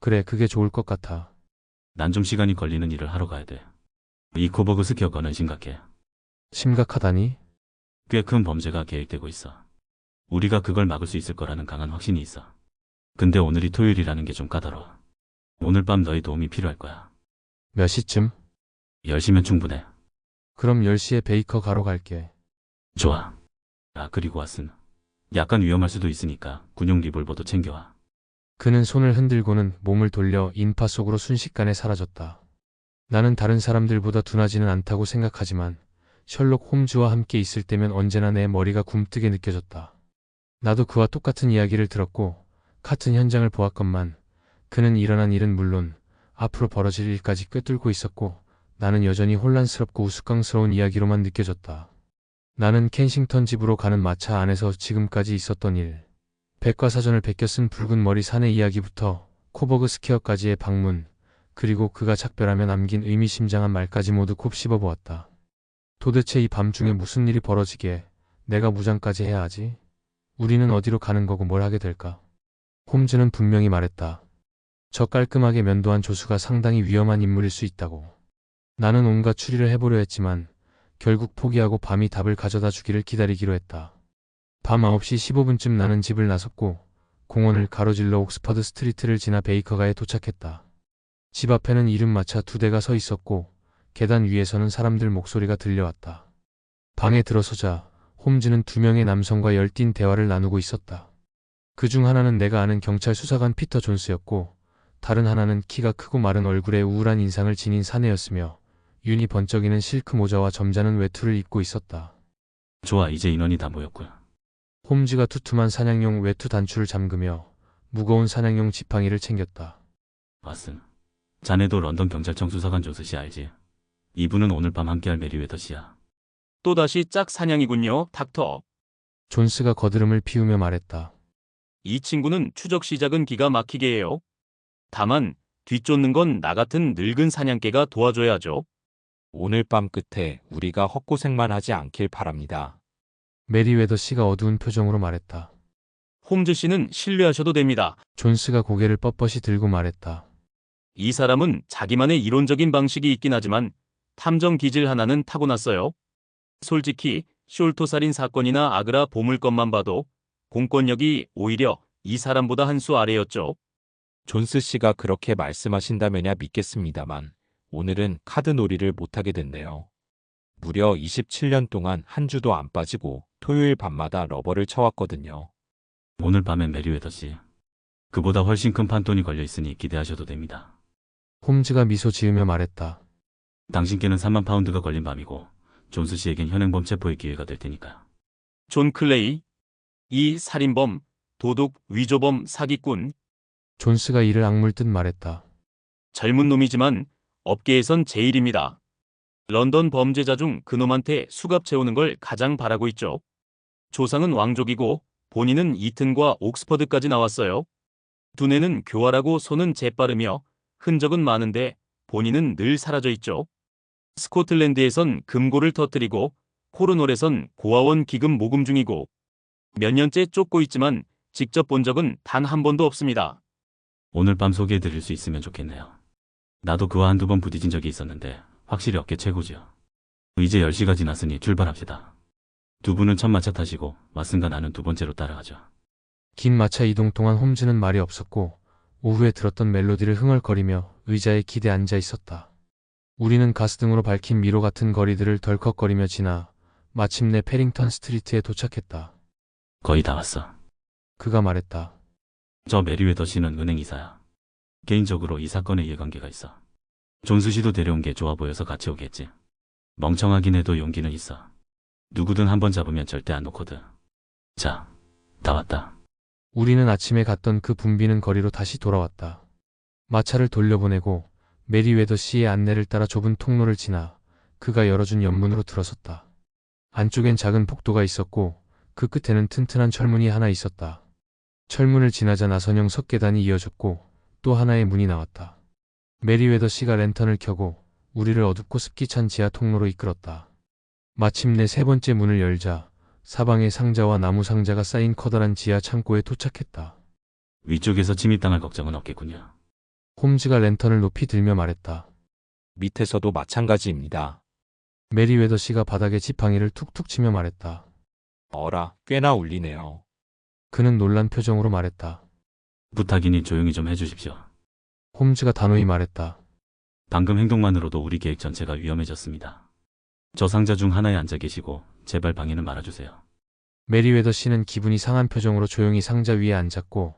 그래, 그게 좋을 것 같아. 난 좀 시간이 걸리는 일을 하러 가야 돼. 이 코버그 스퀘어 건은 심각해. 심각하다니? 꽤 큰 범죄가 계획되고 있어. 우리가 그걸 막을 수 있을 거라는 강한 확신이 있어. 근데 오늘이 토요일이라는 게 좀 까다로워. 오늘 밤 너희 도움이 필요할 거야. 몇 시쯤? 10시면 충분해. 그럼 10시에 베이커 가로 갈게. 좋아. 아, 그리고 왓슨, 약간 위험할 수도 있으니까 군용 리볼버도 챙겨와. 그는 손을 흔들고는 몸을 돌려 인파 속으로 순식간에 사라졌다. 나는 다른 사람들보다 둔하지는 않다고 생각하지만 셜록 홈즈와 함께 있을 때면 언제나 내 머리가 굼뜨게 느껴졌다. 나도 그와 똑같은 이야기를 들었고 같은 현장을 보았건만 그는 일어난 일은 물론 앞으로 벌어질 일까지 꿰뚫고 있었고 나는 여전히 혼란스럽고 우스꽝스러운 이야기로만 느껴졌다. 나는 켄싱턴 집으로 가는 마차 안에서 지금까지 있었던 일, 백과사전을 베껴 쓴 붉은 머리 사내 이야기부터 코버그 스퀘어까지의 방문, 그리고 그가 작별하며 남긴 의미심장한 말까지 모두 곱씹어 보았다. 도대체 이 밤중에 무슨 일이 벌어지기에 내가 무장까지 해야 하지? 우리는 어디로 가는 거고 뭘 하게 될까? 홈즈는 분명히 말했다. 저 깔끔하게 면도한 조수가 상당히 위험한 인물일 수 있다고. 나는 온갖 추리를 해보려 했지만 결국 포기하고 밤이 답을 가져다 주기를 기다리기로 했다. 밤 9시 15분쯤 나는 집을 나섰고 공원을 가로질러 옥스퍼드 스트리트를 지나 베이커가에 도착했다. 집 앞에는 이름마차 2대가 서 있었고 계단 위에서는 사람들 목소리가 들려왔다. 방에 들어서자 홈즈는 2명의 남성과 열띤 대화를 나누고 있었다. 그중 하나는 내가 아는 경찰 수사관 피터 존스였고 다른 하나는 키가 크고 마른 얼굴에 우울한 인상을 지닌 사내였으며 윤이 번쩍이는 실크 모자와 점잖은 외투를 입고 있었다. 좋아, 이제 인원이 다 모였군. 홈즈가 두툼한 사냥용 외투 단추를 잠그며 무거운 사냥용 지팡이를 챙겼다. 왓슨, 자네도 런던 경찰청 수사관 존스 씨 알지? 이분은 오늘 밤 함께할 메리웨더 씨야. 또다시 짝 사냥이군요, 닥터. 존스가 거드름을 피우며 말했다. 이 친구는 추적 시작은 기가 막히게 해요. 다만 뒤쫓는 건 나 같은 늙은 사냥개가 도와줘야죠. 오늘 밤 끝에 우리가 헛고생만 하지 않길 바랍니다. 메리웨더 씨가 어두운 표정으로 말했다. 홈즈 씨는 신뢰하셔도 됩니다. 존스가 고개를 뻣뻣이 들고 말했다. 이 사람은 자기만의 이론적인 방식이 있긴 하지만 탐정 기질 하나는 타고났어요. 솔직히 숄토살인 사건이나 아그라 보물건만 봐도 공권력이 오히려 이 사람보다 한 수 아래였죠. 존스 씨가 그렇게 말씀하신다면야 믿겠습니다만 오늘은 카드 놀이를 못하게 됐네요. 무려 27년 동안 한 주도 안 빠지고 토요일 밤마다 러버를 쳐왔거든요. 오늘 밤엔 메리웨더 씨. 그보다 훨씬 큰 판돈이 걸려 있으니 기대하셔도 됩니다. 홈즈가 미소 지으며 말했다. 당신께는 3만 파운드가 걸린 밤이고 존스 씨에겐 현행범 체포의 기회가 될 테니까요. 존 클레이, 이 살인범, 도둑, 위조범, 사기꾼, 존스가 이를 악물듯 말했다. 젊은 놈이지만 업계에선 제일입니다. 런던 범죄자 중 그놈한테 수갑 채우는 걸 가장 바라고 있죠. 조상은 왕족이고 본인은 이튼과 옥스퍼드까지 나왔어요. 두뇌는 교활하고 손은 재빠르며 흔적은 많은데 본인은 늘 사라져 있죠. 스코틀랜드에선 금고를 터뜨리고 코르놀에선 고아원 기금 모금 중이고 몇 년째 쫓고 있지만 직접 본 적은 단 한 번도 없습니다. 오늘 밤 소개해드릴 수 있으면 좋겠네요. 나도 그와 한두 번 부딪힌 적이 있었는데 확실히 업계 최고지요. 이제 10시가 지났으니 출발합시다. 두 분은 첫 마차 타시고 왓슨과 나는 두 번째로 따라가죠. 긴 마차 이동 동안 홈즈는 말이 없었고 오후에 들었던 멜로디를 흥얼거리며 의자에 기대 앉아 있었다. 우리는 가스등으로 밝힌 미로 같은 거리들을 덜컥거리며 지나 마침내 패링턴 스트리트에 도착했다. 거의 다 왔어. 그가 말했다. 저 메리웨더 씨는 은행이사야. 개인적으로 이 사건에 이해관계가 있어. 존스 씨도 데려온 게 좋아 보여서 같이 오겠지. 멍청하긴 해도 용기는 있어. 누구든 한번 잡으면 절대 안 놓거든. 자, 다 왔다. 우리는 아침에 갔던 그 붐비는 거리로 다시 돌아왔다. 마차를 돌려보내고 메리웨더 씨의 안내를 따라 좁은 통로를 지나 그가 열어준 연문으로 들어섰다. 안쪽엔 작은 복도가 있었고 그 끝에는 튼튼한 철문이 하나 있었다. 철문을 지나자 나선형 석계단이 이어졌고 또 하나의 문이 나왔다. 메리웨더 씨가 랜턴을 켜고 우리를 어둡고 습기 찬 지하 통로로 이끌었다. 마침내 세 번째 문을 열자 사방에 상자와 나무 상자가 쌓인 커다란 지하 창고에 도착했다. 위쪽에서 침입당할 걱정은 없겠군요. 홈즈가 랜턴을 높이 들며 말했다. 밑에서도 마찬가지입니다. 메리웨더 씨가 바닥에 지팡이를 툭툭 치며 말했다. 어라, 꽤나 울리네요. 그는 놀란 표정으로 말했다. 부탁이니 조용히 좀 해주십시오. 홈즈가 단호히 말했다. 방금 행동만으로도 우리 계획 전체가 위험해졌습니다. 저 상자 중 하나에 앉아 계시고 제발 방해는 말아주세요. 메리웨더 씨는 기분이 상한 표정으로 조용히 상자 위에 앉았고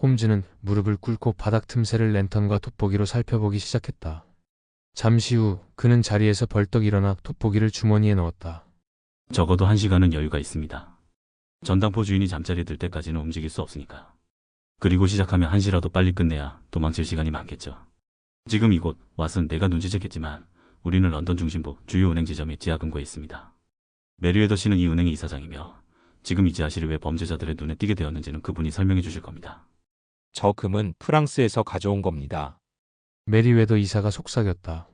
홈즈는 무릎을 꿇고 바닥 틈새를 랜턴과 돋보기로 살펴보기 시작했다. 잠시 후 그는 자리에서 벌떡 일어나 돋보기를 주머니에 넣었다. 적어도 1시간은 여유가 있습니다. 전당포 주인이 잠자리에 들 때까지는 움직일 수 없으니까. 그리고 시작하면 1시라도 빨리 끝내야 도망칠 시간이 많겠죠. 지금 이곳 왓은 내가 눈치챘겠지만 우리는 런던 중심부 주요 은행 지점에 지하금고에 있습니다. 메리웨더 씨는 이 은행의 이사장이며 지금 이 지하실이 왜 범죄자들의 눈에 띄게 되었는지는 그분이 설명해 주실 겁니다. 저 금은 프랑스에서 가져온 겁니다. 메리웨더 이사가 속삭였다.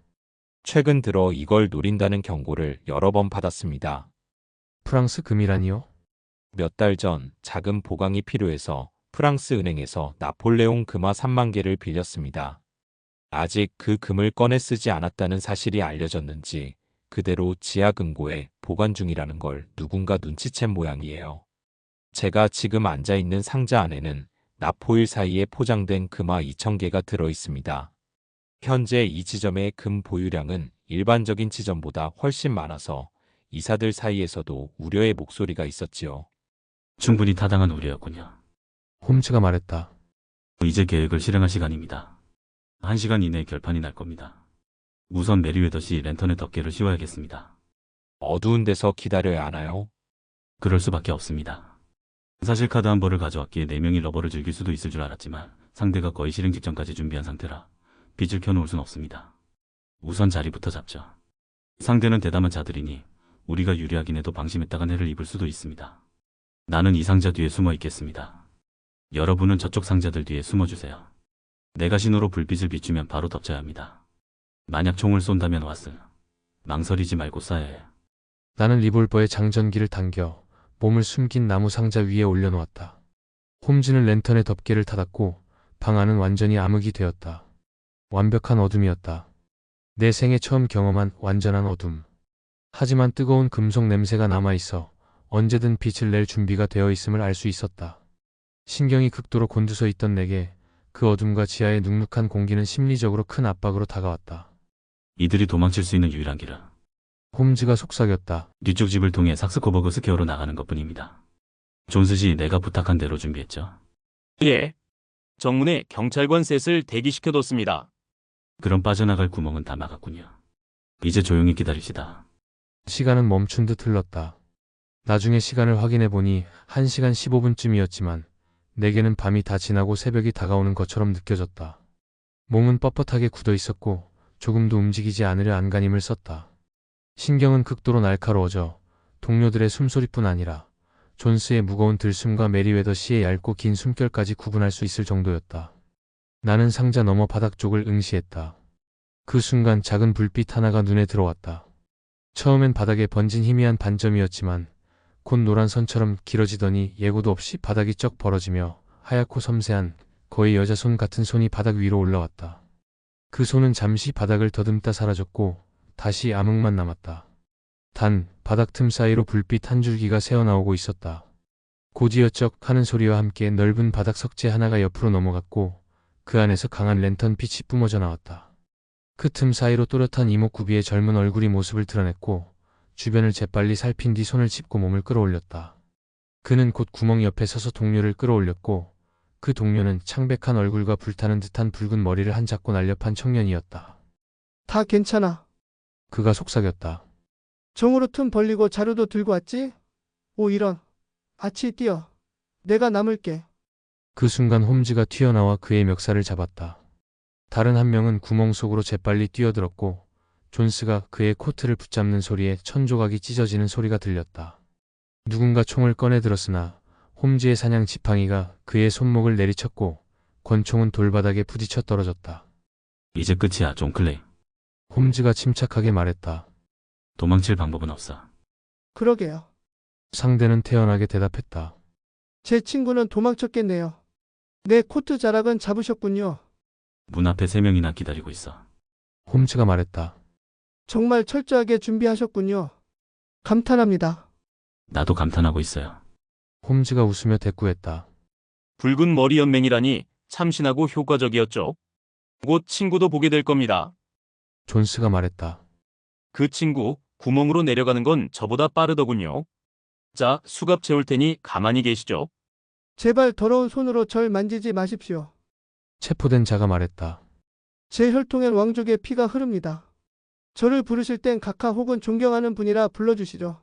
최근 들어 이걸 노린다는 경고를 여러 번 받았습니다. 프랑스 금이라니요? 몇 달 전 자금 보강이 필요해서 프랑스 은행에서 나폴레옹 금화 3만 개를 빌렸습니다. 아직 그 금을 꺼내 쓰지 않았다는 사실이 알려졌는지 그대로 지하금고에 보관 중이라는 걸 누군가 눈치챈 모양이에요. 제가 지금 앉아있는 상자 안에는 납포일 사이에 포장된 금화 2,000개가 들어있습니다. 현재 이 지점의 금 보유량은 일반적인 지점보다 훨씬 많아서 이사들 사이에서도 우려의 목소리가 있었지요. 충분히 타당한 우려였군요. 홈즈가 말했다. 이제 계획을 실행할 시간입니다. 1시간 이내에 결판이 날 겁니다. 우선 메리웨더 씨 랜턴에 덮개를 씌워야겠습니다. 어두운 데서 기다려야 하나요? 그럴 수밖에 없습니다. 사실 카드 한 벌을 가져왔기에 4명이 러버를 즐길 수도 있을 줄 알았지만 상대가 거의 실행 직전까지 준비한 상태라 빛을 켜놓을 순 없습니다. 우선 자리부터 잡죠. 상대는 대담한 자들이니 우리가 유리하긴 해도 방심했다가 해를 입을 수도 있습니다. 나는 이 상자 뒤에 숨어 있겠습니다. 여러분은 저쪽 상자들 뒤에 숨어주세요. 내가 신호로 불빛을 비추면 바로 덮쳐야 합니다. 만약 총을 쏜다면 왓슨, 망설이지 말고 쏴야 해요. 나는 리볼버에 장전기를 당겨 몸을 숨긴 나무 상자 위에 올려놓았다. 홈즈는 랜턴의 덮개를 닫았고 방 안은 완전히 암흑이 되었다. 완벽한 어둠이었다. 내 생애 처음 경험한 완전한 어둠. 하지만 뜨거운 금속 냄새가 남아있어 언제든 빛을 낼 준비가 되어 있음을 알 수 있었다. 신경이 극도로 곤두서 있던 내게 그 어둠과 지하의 눅눅한 공기는 심리적으로 큰 압박으로 다가왔다. 이들이 도망칠 수 있는 유일한 길은 홈즈가 속삭였다. 뒤쪽 집을 통해 삭스코버그 스퀘어로 나가는 것뿐입니다. 존스 씨, 내가 부탁한 대로 준비했죠? 예. 정문에 경찰관 셋을 대기시켜뒀습니다. 그럼 빠져나갈 구멍은 다 막았군요. 이제 조용히 기다립시다. 시간은 멈춘 듯 흘렀다. 나중에 시간을 확인해 보니 1시간 15분쯤이었지만 내게는 밤이 다 지나고 새벽이 다가오는 것처럼 느껴졌다. 몸은 뻣뻣하게 굳어 있었고 조금도 움직이지 않으려 안간힘을 썼다. 신경은 극도로 날카로워져 동료들의 숨소리뿐 아니라 존스의 무거운 들숨과 메리웨더 씨의 얇고 긴 숨결까지 구분할 수 있을 정도였다. 나는 상자 너머 바닥 쪽을 응시했다. 그 순간 작은 불빛 하나가 눈에 들어왔다. 처음엔 바닥에 번진 희미한 반점이었지만 곧 노란 선처럼 길어지더니 예고도 없이 바닥이 쩍 벌어지며 하얗고 섬세한 거의 여자 손 같은 손이 바닥 위로 올라왔다. 그 손은 잠시 바닥을 더듬다 사라졌고 다시 암흑만 남았다. 단 바닥 틈 사이로 불빛 한 줄기가 새어나오고 있었다. 곧이어 쩍 하는 소리와 함께 넓은 바닥 석재 하나가 옆으로 넘어갔고 그 안에서 강한 랜턴 빛이 뿜어져 나왔다. 그 틈 사이로 또렷한 이목구비의 젊은 얼굴이 모습을 드러냈고 주변을 재빨리 살핀 뒤 손을 짚고 몸을 끌어올렸다. 그는 곧 구멍 옆에 서서 동료를 끌어올렸고 그 동료는 창백한 얼굴과 불타는 듯한 붉은 머리를 한 잡고 날렵한 청년이었다. 다 괜찮아. 그가 속삭였다. 종으로 틈 벌리고 자료도 들고 왔지? 오 이런. 아치 뛰어. 내가 남을게. 그 순간 홈즈가 튀어나와 그의 멱살을 잡았다. 다른 한 명은 구멍 속으로 재빨리 뛰어들었고 존스가 그의 코트를 붙잡는 소리에 천조각이 찢어지는 소리가 들렸다. 누군가 총을 꺼내 들었으나 홈즈의 사냥 지팡이가 그의 손목을 내리쳤고 권총은 돌바닥에 부딪혀 떨어졌다. 이제 끝이야, 존 클레이. 홈즈가 침착하게 말했다. 도망칠 방법은 없어. 그러게요. 상대는 태연하게 대답했다. 제 친구는 도망쳤겠네요. 내 코트 자락은 잡으셨군요. 문 앞에 3명이나 기다리고 있어. 홈즈가 말했다. 정말 철저하게 준비하셨군요. 감탄합니다. 나도 감탄하고 있어요. 홈즈가 웃으며 대꾸했다. 붉은 머리 연맹이라니 참신하고 효과적이었죠. 곧 친구도 보게 될 겁니다. 존스가 말했다. 그 친구 구멍으로 내려가는 건 저보다 빠르더군요. 자, 수갑 채울 테니 가만히 계시죠. 제발 더러운 손으로 절 만지지 마십시오. 체포된 자가 말했다. 제 혈통엔 왕족의 피가 흐릅니다. 저를 부르실 땐 각하 혹은 존경하는 분이라 불러주시죠.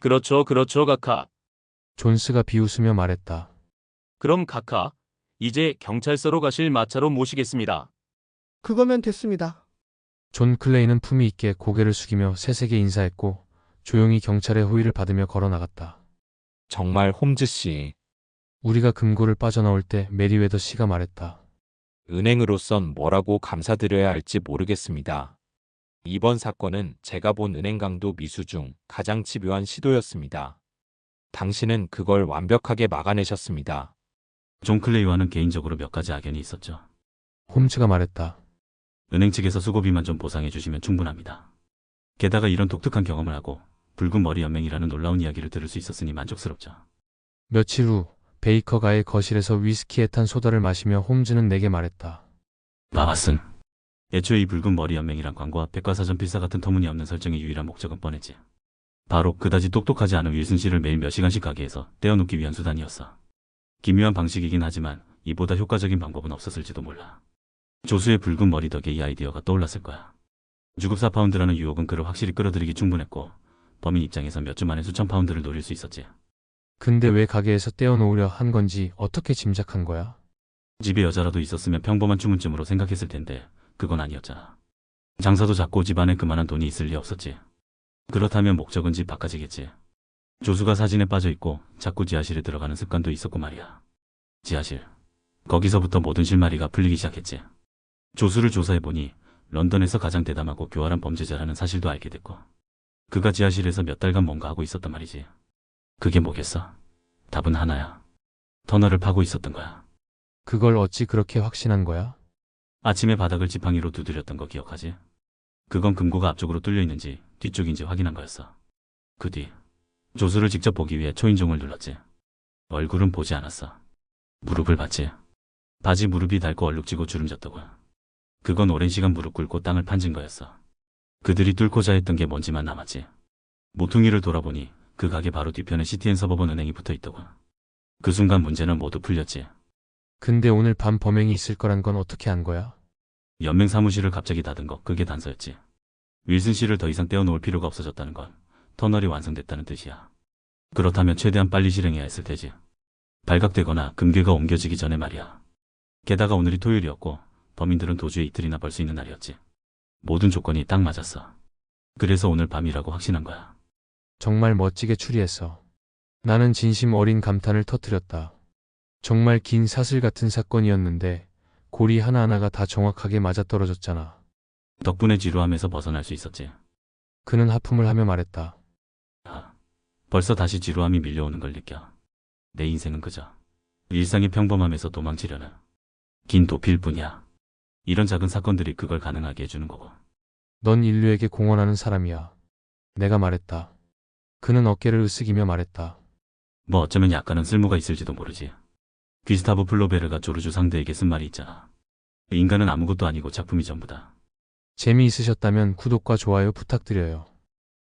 그렇죠, 그렇죠, 각하. 존스가 비웃으며 말했다. 그럼 각하, 이제 경찰서로 가실 마차로 모시겠습니다. 그거면 됐습니다. 존 클레이는 품위 있게 고개를 숙이며 세세게 인사했고 조용히 경찰의 호의를 받으며 걸어 나갔다. 정말 홈즈 씨, 우리가 금고를 빠져나올 때 메리웨더 씨가 말했다. 은행으로선 뭐라고 감사드려야 할지 모르겠습니다. 이번 사건은 제가 본 은행 강도 미수 중 가장 집요한 시도였습니다. 당신은 그걸 완벽하게 막아내셨습니다. 존 클레이와는 개인적으로 몇 가지 악연이 있었죠. 홈즈가 말했다. 은행 측에서 수고비만 좀 보상해 주시면 충분합니다. 게다가 이런 독특한 경험을 하고 붉은 머리 연맹이라는 놀라운 이야기를 들을 수 있었으니 만족스럽죠. 며칠 후 베이커가의 거실에서 위스키에 탄 소다를 마시며 홈즈는 내게 말했다. 마바슨. 애초에 이 붉은 머리 연맹이란 광고와 백과사전 필사 같은 터무니없는 설정의 유일한 목적은 뻔했지. 바로 그다지 똑똑하지 않은 윌슨 씨를 매일 몇 시간씩 가게에서 떼어놓기 위한 수단이었어. 기묘한 방식이긴 하지만 이보다 효과적인 방법은 없었을지도 몰라. 조수의 붉은 머리 덕에 이 아이디어가 떠올랐을 거야. 주급 4파운드라는 유혹은 그를 확실히 끌어들이기 충분했고 범인 입장에선 몇 주 만에 수천 파운드를 노릴 수 있었지. 근데 왜 가게에서 떼어놓으려 한 건지 어떻게 짐작한 거야? 집에 여자라도 있었으면 평범한 주문쯤으로 생각했을 텐데 그건 아니었잖아. 장사도 작고 집안에 그만한 돈이 있을 리 없었지. 그렇다면 목적은 집 바깥이겠지. 조수가 사진에 빠져있고 자꾸 지하실에 들어가는 습관도 있었고 말이야. 지하실. 거기서부터 모든 실마리가 풀리기 시작했지. 조수를 조사해보니 런던에서 가장 대담하고 교활한 범죄자라는 사실도 알게 됐고 그가 지하실에서 몇 달간 뭔가 하고 있었단 말이지. 그게 뭐겠어? 답은 하나야. 터널을 파고 있었던 거야. 그걸 어찌 그렇게 확신한 거야? 아침에 바닥을 지팡이로 두드렸던 거 기억하지? 그건 금고가 앞쪽으로 뚫려 있는지 뒤쪽인지 확인한 거였어. 그 뒤 조수를 직접 보기 위해 초인종을 눌렀지. 얼굴은 보지 않았어. 무릎을 봤지. 바지 무릎이 닳고 얼룩지고 주름졌더군. 그건 오랜 시간 무릎 꿇고 땅을 판 증거였어. 그들이 뚫고자 했던 게 뭔지만 남았지. 모퉁이를 돌아보니 그 가게 바로 뒤편에 시티앤서버번 은행이 붙어있더군. 그 순간 문제는 모두 풀렸지. 근데 오늘 밤 범행이 있을 거란 건 어떻게 안 거야? 연맹 사무실을 갑자기 닫은 거 그게 단서였지. 윌슨 씨를 더 이상 떼어놓을 필요가 없어졌다는 건 터널이 완성됐다는 뜻이야. 그렇다면 최대한 빨리 실행해야 했을 테지. 발각되거나 금괴가 옮겨지기 전에 말이야. 게다가 오늘이 토요일이었고 범인들은 도주에 이틀이나 벌 수 있는 날이었지. 모든 조건이 딱 맞았어. 그래서 오늘 밤이라고 확신한 거야. 정말 멋지게 추리했어. 나는 진심 어린 감탄을 터뜨렸다. 정말 긴 사슬 같은 사건이었는데 고리 하나하나가 다 정확하게 맞아떨어졌잖아. 덕분에 지루함에서 벗어날 수 있었지. 그는 하품을 하며 말했다. 벌써 다시 지루함이 밀려오는 걸 느껴. 내 인생은 그저 일상의 평범함에서 도망치려는 긴 도피일 뿐이야. 이런 작은 사건들이 그걸 가능하게 해주는 거고. 넌 인류에게 공헌하는 사람이야. 내가 말했다. 그는 어깨를 으쓱이며 말했다. 뭐 어쩌면 약간은 쓸모가 있을지도 모르지. 귀스타브 플로베르가 조르주 상대에게 쓴 말이 있잖아. 인간은 아무것도 아니고 작품이 전부다. 재미있으셨다면 구독과 좋아요 부탁드려요.